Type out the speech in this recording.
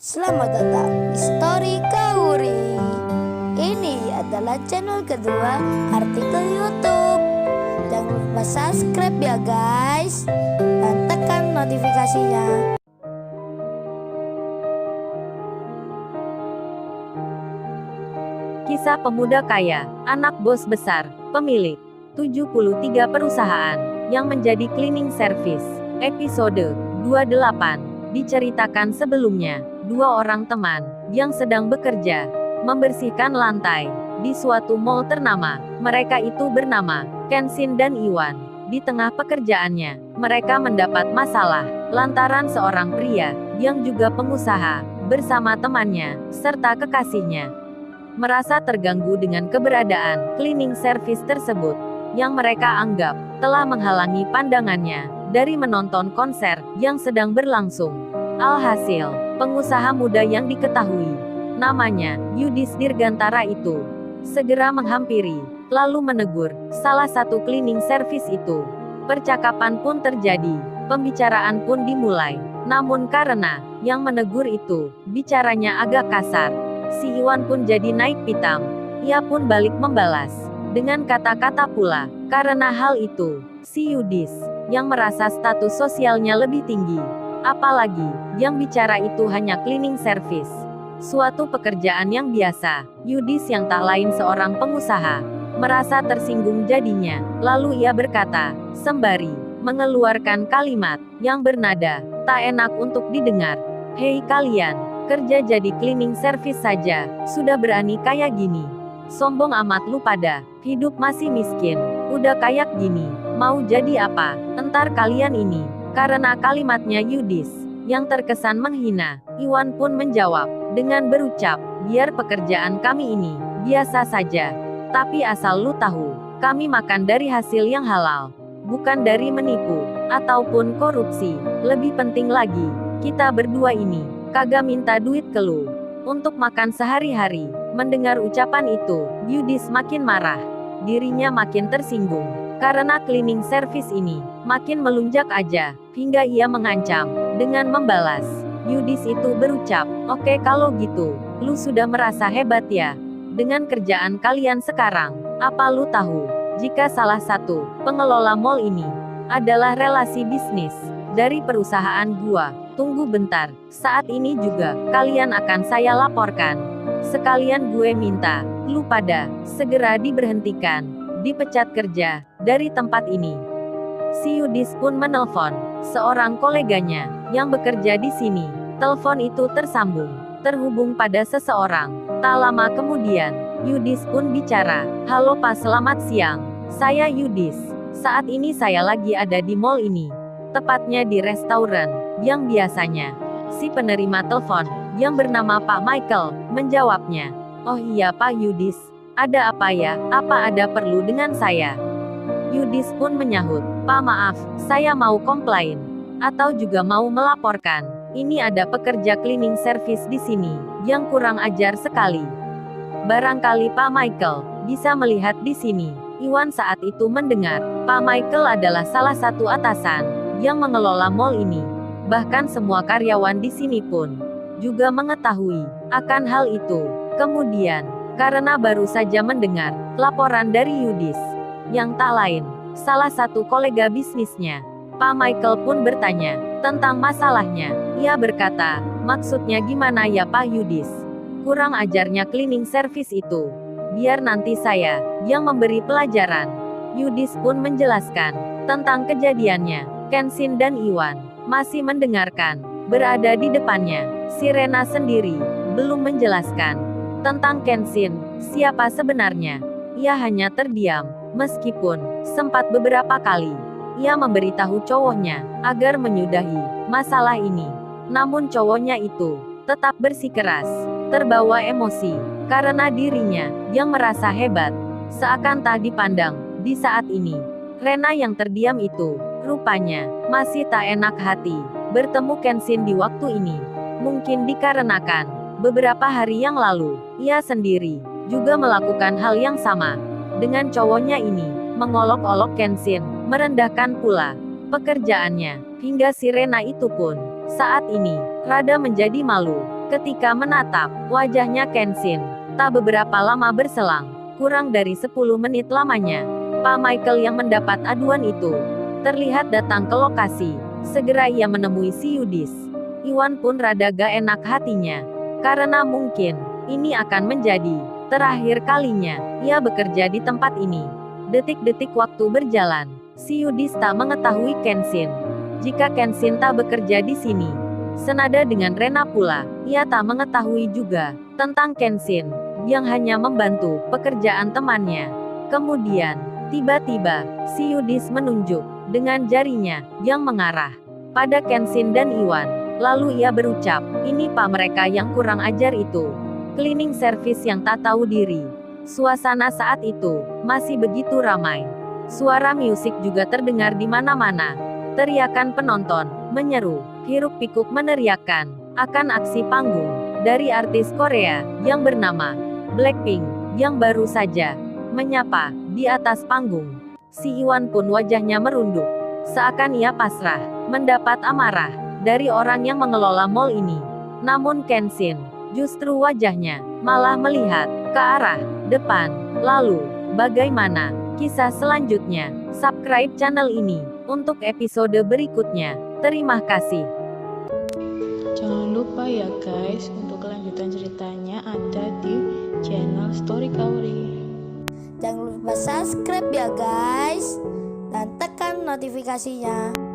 Selamat datang di Story Kauri. Ini adalah channel kedua artikel YouTube. Jangan lupa subscribe ya guys, dan tekan notifikasinya. Kisah pemuda kaya, anak bos besar, pemilik 73 perusahaan, yang menjadi cleaning service. Episode 28, diceritakan sebelumnya, dua orang teman, yang sedang bekerja, membersihkan lantai, di suatu mall ternama. Mereka itu bernama, Kenshin dan Iwan. Di tengah pekerjaannya, mereka mendapat masalah, lantaran seorang pria, yang juga pengusaha, bersama temannya, serta kekasihnya, merasa terganggu dengan keberadaan cleaning service tersebut, yang mereka anggap telah menghalangi pandangannya dari menonton konser yang sedang berlangsung. Alhasil, pengusaha muda yang diketahui namanya Yudis Dirgantara itu segera menghampiri, lalu menegur salah satu cleaning service itu. Percakapan pun terjadi, pembicaraan pun dimulai. Namun karena yang menegur itu bicaranya agak kasar, si Iwan pun jadi naik pitam. Ia pun balik membalas dengan kata-kata pula. Karena hal itu, si Yudis, yang merasa status sosialnya lebih tinggi, apalagi yang bicara itu hanya cleaning service, suatu pekerjaan yang biasa, Yudis yang tak lain seorang pengusaha, merasa tersinggung jadinya. Lalu ia berkata, sembari mengeluarkan kalimat yang bernada tak enak untuk didengar, "Hei kalian, kerja jadi cleaning service saja, sudah berani kayak gini. Sombong amat lu pada, hidup masih miskin, udah kayak gini, mau jadi apa, entar kalian ini." Karena kalimatnya Yudis, yang terkesan menghina, Iwan pun menjawab, dengan berucap, "Biar pekerjaan kami ini, biasa saja. Tapi asal lu tahu, kami makan dari hasil yang halal, bukan dari menipu, ataupun korupsi. Lebih penting lagi, kita berdua ini kagak minta duit ke lu untuk makan sehari-hari." Mendengar ucapan itu, Yudis makin marah. Dirinya makin tersinggung, karena cleaning service ini makin melunjak aja, hingga ia mengancam dengan membalas. Yudis itu berucap, "Oke kalau gitu, lu sudah merasa hebat ya dengan kerjaan kalian sekarang. Apa lu tahu, jika salah satu pengelola mall ini adalah relasi bisnis dari perusahaan gua? Tunggu bentar, saat ini juga kalian akan saya laporkan. Sekalian gue minta lu pada segera diberhentikan, dipecat kerja dari tempat ini." Si Yudis pun menelpon seorang koleganya yang bekerja di sini. Telepon itu tersambung, terhubung pada seseorang. Tak lama kemudian, Yudis pun bicara, "Halo Pak, selamat siang. Saya Yudis. Saat ini saya lagi ada di mall ini. Tepatnya di restoran yang biasanya." Si penerima telepon, yang bernama Pak Michael, menjawabnya, "Oh iya Pak Yudis, ada apa ya? Apa ada perlu dengan saya?" Yudis pun menyahut, "Pak maaf, saya mau komplain, atau juga mau melaporkan. Ini ada pekerja cleaning service di sini, yang kurang ajar sekali." Barangkali Pak Michael bisa melihat di sini. Iwan saat itu mendengar, Pak Michael adalah salah satu atasan yang mengelola mall ini. Bahkan semua karyawan di sini pun juga mengetahui akan hal itu. Kemudian, karena baru saja mendengar laporan dari Yudis, yang tak lain salah satu kolega bisnisnya, Pak Michael pun bertanya tentang masalahnya. Ia berkata, "Maksudnya gimana ya Pak Yudis? Kurang ajarnya cleaning service itu. Biar nanti saya yang memberi pelajaran." Yudis pun menjelaskan tentang kejadiannya. Kenshin dan Iwan masih mendengarkan. Berada di depannya, si Rena sendiri belum menjelaskan tentang Kenshin siapa sebenarnya. Ia hanya terdiam, meskipun sempat beberapa kali ia memberitahu cowoknya agar menyudahi masalah ini. Namun cowoknya itu tetap bersikeras, terbawa emosi karena dirinya yang merasa hebat, seakan tak dipandang. Di saat ini, Rena yang terdiam itu rupanya masih tak enak hati bertemu Kenshin di waktu ini. Mungkin dikarenakan beberapa hari yang lalu ia sendiri juga melakukan hal yang sama dengan cowoknya ini, mengolok-olok Kenshin, merendahkan pula pekerjaannya, hingga si Rena itu pun saat ini rada menjadi malu Ketika menatap wajahnya Kenshin, tak beberapa lama berselang, kurang dari 10 menit lamanya, Pak Michael yang mendapat aduan itu terlihat datang ke lokasi. Segera ia menemui si Yudis. Iwan pun rada gak enak hatinya, karena mungkin ini akan menjadi terakhir kalinya ia bekerja di tempat ini. Detik-detik waktu berjalan, si Yudis tak mengetahui Kenshin. Jika Kenshin tak bekerja di sini, senada dengan Rena pula, ia tak mengetahui juga tentang Kenshin yang hanya membantu pekerjaan temannya. Kemudian, tiba-tiba, si Yudis menunjuk dengan jarinya yang mengarah pada Kenshin dan Iwan. Lalu ia berucap, "Ini Pak mereka yang kurang ajar itu. Cleaning service yang tak tahu diri." Suasana saat itu masih begitu ramai. Suara musik juga terdengar di mana-mana. Teriakan penonton menyeru, hiruk-pikuk meneriakkan akan aksi panggung dari artis Korea yang bernama Blackpink yang baru saja menyapa di atas panggung. Si Iwan pun wajahnya merunduk, seakan ia pasrah mendapat amarah dari orang yang mengelola mall ini. Namun Kenshin justru wajahnya malah melihat ke arah depan. Lalu, bagaimana kisah selanjutnya? Subscribe channel ini untuk episode berikutnya. Terima kasih. Jangan lupa ya guys, untuk kelanjutan ceritanya ada di channel Story Kauri. Jangan lupa subscribe ya guys, dan tekan notifikasinya.